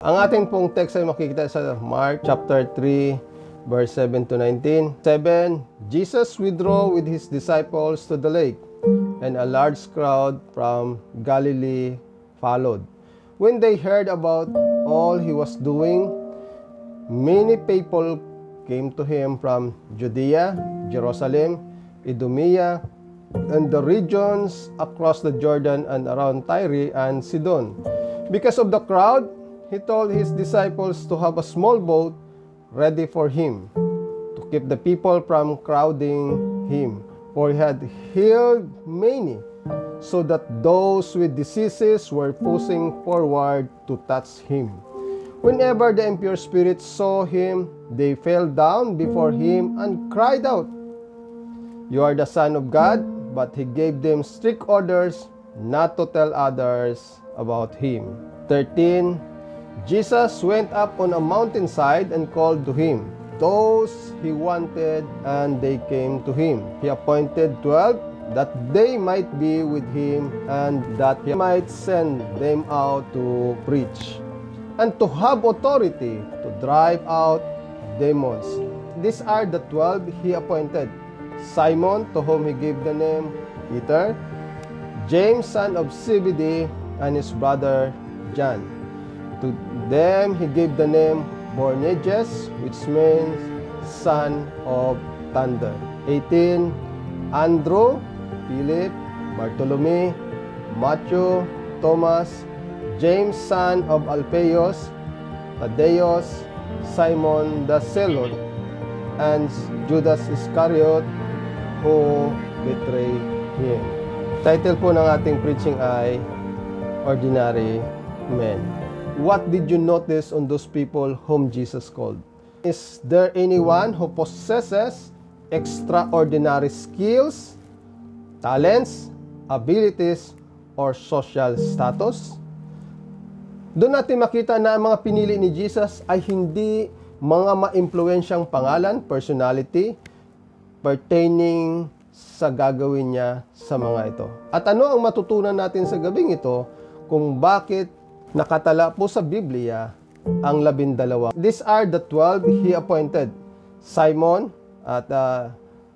Ang ating pong text ay makikita sa Mark chapter 3, verse 7 to 19. 7, Jesus withdrew with his disciples to the lake, and a large crowd from Galilee followed. When they heard about all he was doing, many people came to him from Judea, Jerusalem, Idumea, and the regions across the Jordan and around Tyre and Sidon. Because of the crowd, he told his disciples to have a small boat ready for him, to keep the people from crowding him. For he had healed many, so that those with diseases were pushing forward to touch him. Whenever the impure spirits saw him, they fell down before him and cried out, "You are the Son of God." But he gave them strict orders not to tell others about him. 13, Jesus went up on a mountainside and called to him those he wanted, and they came to him. He appointed 12 that they might be with him, and that he might send them out to preach, and to have authority to drive out demons. These are the 12 he appointed: Simon, to whom he gave the name Peter, James, son of Zebedee, and his brother John. To them he gave the name Boanerges, which means son of thunder. 18, Andrew, Philip, Bartholomew, Matthew, Thomas, James, son of Alphaeus, Thaddeus, Simon the Zealot, and Judas Iscariot, who betrayed him. Title po ng ating preaching ay Ordinary Men. What did you notice on those people whom Jesus called? Is there anyone who possesses extraordinary skills, talents, abilities, or social status? Doon natin makita na ang mga pinili ni Jesus ay hindi mga ma-impluensyang pangalan, personality, pertaining sa gagawin niya sa mga ito. At ano ang matutunan natin sa gabing ito kung bakit nakatala po sa Biblia ang 12? These are the 12 he appointed. Simon, at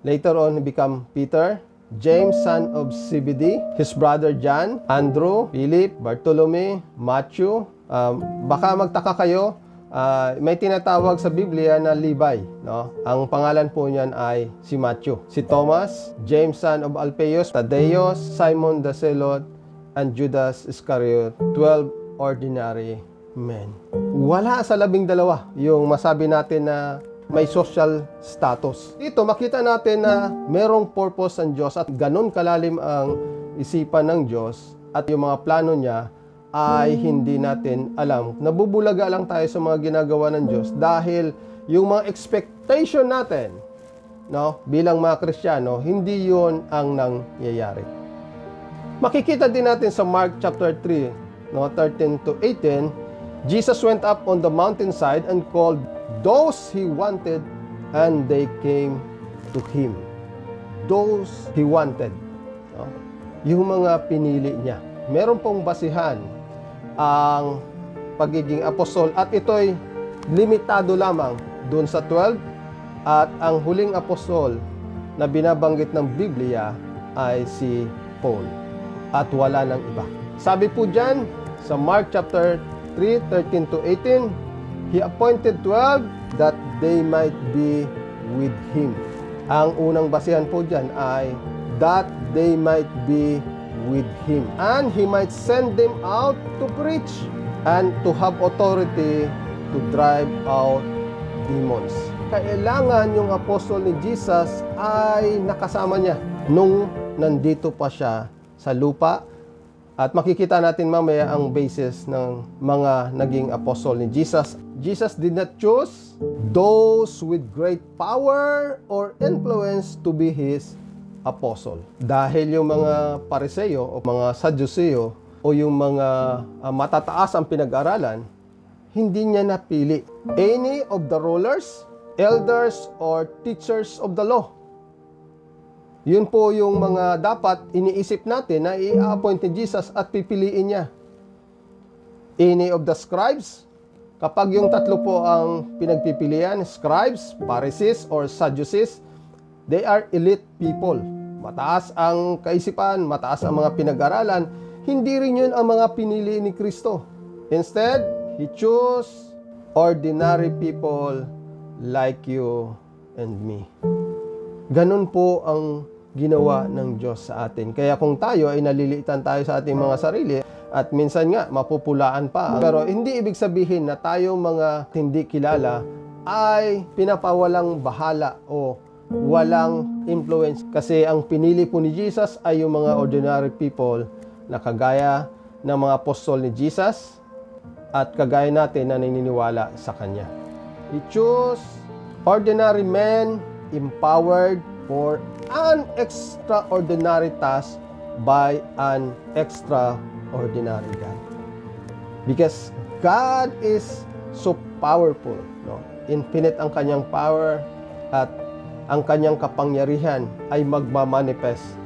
later on he became Peter, James, son of Zebedee, his brother John, Andrew, Philip, Bartholomew, Matthew. Baka magtaka kayo, may tinatawag sa Biblia na Levi, no? Ang pangalan po niyan ay si Matthew. Si Thomas, James, son of Alphaeus, Thaddeus, Simon the Zealot, and Judas Iscariot. 12 ordinary men. Wala sa 12 yung masabi natin na may social status. Dito makita natin na merong purpose ang Diyos at ganun kalalim ang isipan ng Diyos at yung mga plano niya ay hindi natin alam. Nabubulaga lang tayo sa mga ginagawa ng Diyos dahil yung mga expectation natin, no, bilang mga Kristiyano, hindi yun ang nangyayari. Makikita din natin sa Mark chapter 3, no, 13 to 18, Jesus went up on the mountainside and called those he wanted, and they came to him. Those he wanted, no? Yung mga pinili niya. Meron pong basihan ang pagiging apostol at ito'y limitado lamang doon sa 12 at ang huling apostol na binabanggit ng Biblia ay si Paul at wala nang iba. Sabi po dyan sa Mark chapter 3, 13 to 18, he appointed 12 that they might be with him. Ang unang basihan po dyan ay that they might be with him, and he might send them out to preach and to have authority to drive out demons. Kailangan yung apostol ni Jesus ay nakasama niya nung nandito pa siya sa lupa. At makikita natin mamaya ang basis ng mga naging apostol ni Jesus. Jesus did not choose those with great power or influence to be his apostle. Dahil yung mga Pariseo o mga Sadduseo o yung mga matataas ang pinag-aralan, hindi niya napili any of the rulers, elders, or teachers of the law. Yun po yung mga dapat iniisip natin na i-appoint ni Jesus at pipiliin niya. Any of the scribes, Kapag yung tatlo po ang pinagpipilian, scribes, Pharisees, or Sadducees, they are elite people. Mataas ang kaisipan, mataas ang mga pinag-aralan. Hindi rin yun ang mga pinili ni Kristo. Instead, He chose ordinary people like you and me. Ganun po ang ginawa ng Diyos sa atin. Kaya kung tayo ay naliliitan tayo sa ating mga sarili, at minsan nga, mapupulaan pa. Pero hindi ibig sabihin na tayo mga hindi kilala ay pinapawalang bahala o walang influence. Kasi ang pinili po ni Jesus ay yung mga ordinary people na kagaya ng mga apostol ni Jesus at kagaya natin na naniniwala sa Kanya. He chose ordinary men empowered for an extraordinary task by an extraordinary God. Because God is so powerful, no? Infinite ang kanyang power at ang kanyang kapangyarihan ay magmamanifest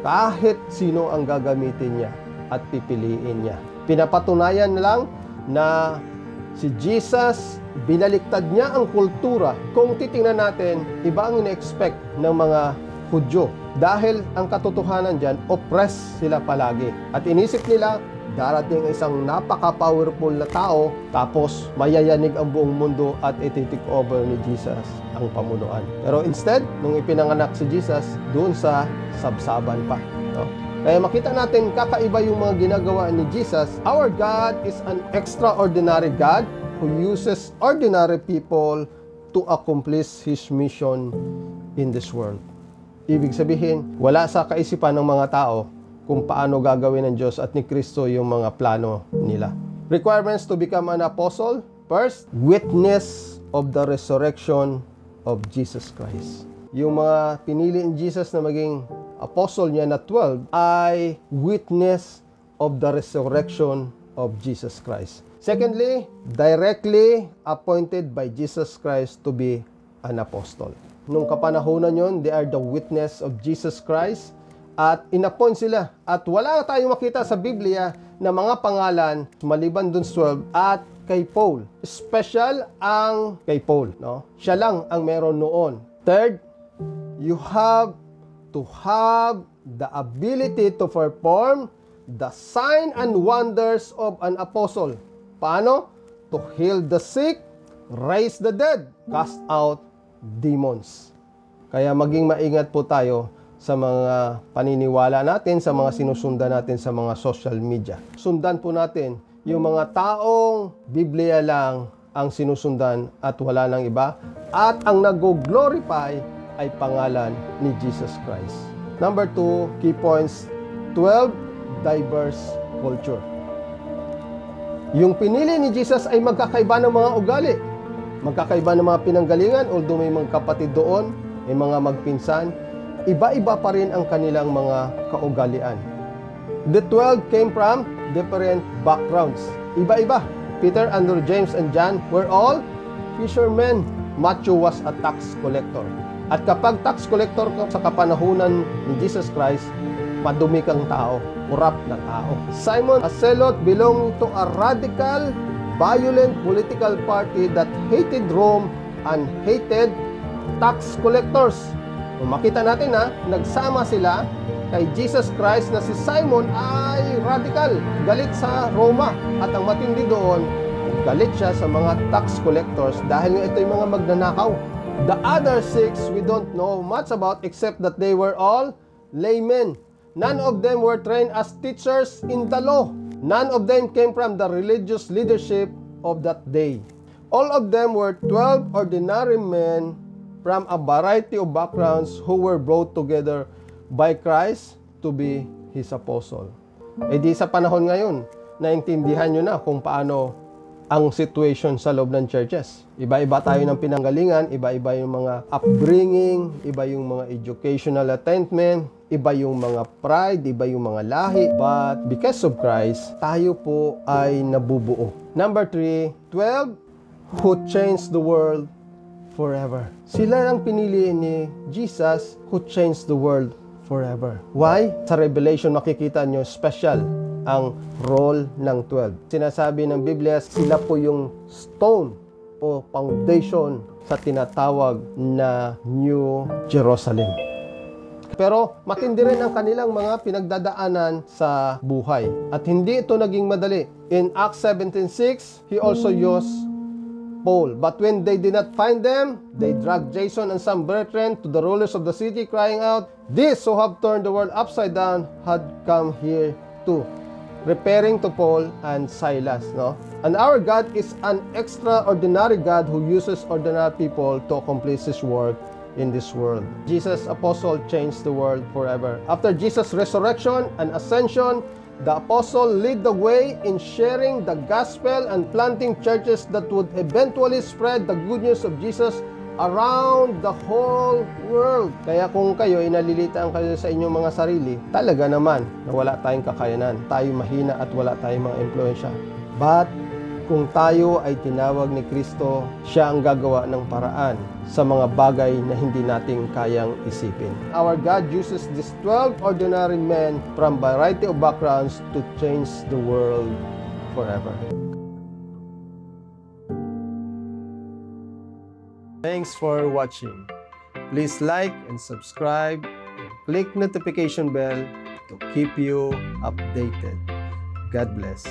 kahit sino ang gagamitin niya at pipiliin niya. Pinapatunayan lang na si Jesus, binaliktad niya ang kultura. Kung titingnan natin, iba ang ina-expect ng mga Hudyo. Dahil ang katotohanan dyan, oppressed sila palagi. At inisip nila, darating isang napaka-powerful na tao, tapos mayayanig ang buong mundo at ititik over ni Jesus ang pamunuan. Pero instead, nung ipinanganak si Jesus, doon sa sabsaban pa. No? Kaya makita natin, kakaiba yung mga ginagawa ni Jesus. Our God is an extraordinary God who uses ordinary people to accomplish His mission in this world. Ibig sabihin, wala sa kaisipan ng mga tao kung paano gagawin ng Diyos at ni Kristo yung mga plano nila. Requirements to become an apostle. First, witness of the resurrection of Jesus Christ. Yung mga pinili ni Jesus na maging apostle niya na 12 ay witness of the resurrection of Jesus Christ. Secondly, directly appointed by Jesus Christ to be an apostle. Nung kapanahonan yon, they are the witness of Jesus Christ at inappoint sila. At wala tayong makita sa Biblia na mga pangalan maliban dun 12 at kay Paul. Special ang kay Paul, no? Siya lang ang meron noon. Third, you have to have the ability to perform the sign and wonders of an apostle. Paano? To heal the sick, raise the dead, cast out demons. Kaya maging maingat po tayo sa mga paniniwala natin, sa mga sinusundan natin sa mga social media. Sundan po natin yung mga taong Biblia lang ang sinusundan at wala nang iba. At ang nag-glorify ay pangalan ni Jesus Christ. Number 2, key points, 12, diverse culture. Yung pinili ni Jesus ay magkakaiba ng mga ugali. Magkakaiba ng mga pinanggalingan, although may mga kapatid doon, may mga magpinsan, iba-iba pa rin ang kanilang mga kaugalian. The 12 came from different backgrounds. Iba-iba. Peter, Andrew, James, and John were all fishermen. Matthew was a tax collector. At kapag tax collector ka sa kapanahunan ni Jesus Christ, madumi kang tao, corrupt na tao. Simon, a zealot, belonged to a radical, violent political party that hated Rome and hated tax collectors. Kung makita natin na nagsama sila kay Jesus Christ na si Simon ay radical, galit sa Roma. At ang matindi doon, galit siya sa mga tax collectors dahil ito yung mga magnanakaw. The other 6 we don't know much about except that they were all laymen. None of them were trained as teachers in the law. None of them came from the religious leadership of that day. All of them were 12 ordinary men from a variety of backgrounds who were brought together by Christ to be His apostle. E di sa panahon ngayon, naintindihan nyo na kung paano ang situation sa loob ng churches. Iba-iba tayo ng pinanggalingan, iba-iba yung mga upbringing, iba yung mga educational attainment, iba yung mga pride, iba yung mga lahi. But because of Christ, tayo po ay nabubuo. Number 3, 12 who changed the world forever. Sila ang pinili ni Jesus who changed the world forever. Why? Sa Revelation makikita nyo special ang role ng 12. Sinasabi ng Biblia, sila po yung stone o foundation sa tinatawag na New Jerusalem. Pero matindi rin ang kanilang mga pinagdadaanan sa buhay. At hindi ito naging madali. In Acts 17:6, he also used Paul. But when they did not find them, they dragged Jason and some brethren to the rulers of the city, crying out, "These who have turned the world upside down had come here too." Referring to Paul and Silas, no? And our God is an extraordinary God who uses ordinary people to accomplish His work in this world. Jesus' apostle changed the world forever. After Jesus' resurrection and ascension, the apostle led the way in sharing the gospel and planting churches that would eventually spread the good news of Jesus around the whole world. Kaya kung kayo inalilitaan kayo sa inyong mga sarili, talaga naman na wala tayong kakayanan, tayo mahina at wala tayong mga impluensya. But kung tayo ay tinawag ni Kristo, siya ang gagawa ng paraan sa mga bagay na hindi natin kayang isipin. Our God uses these 12 ordinary men from variety of backgrounds to change the world forever. Thanks for watching. Please like and subscribe and click notification bell to keep you updated. God bless.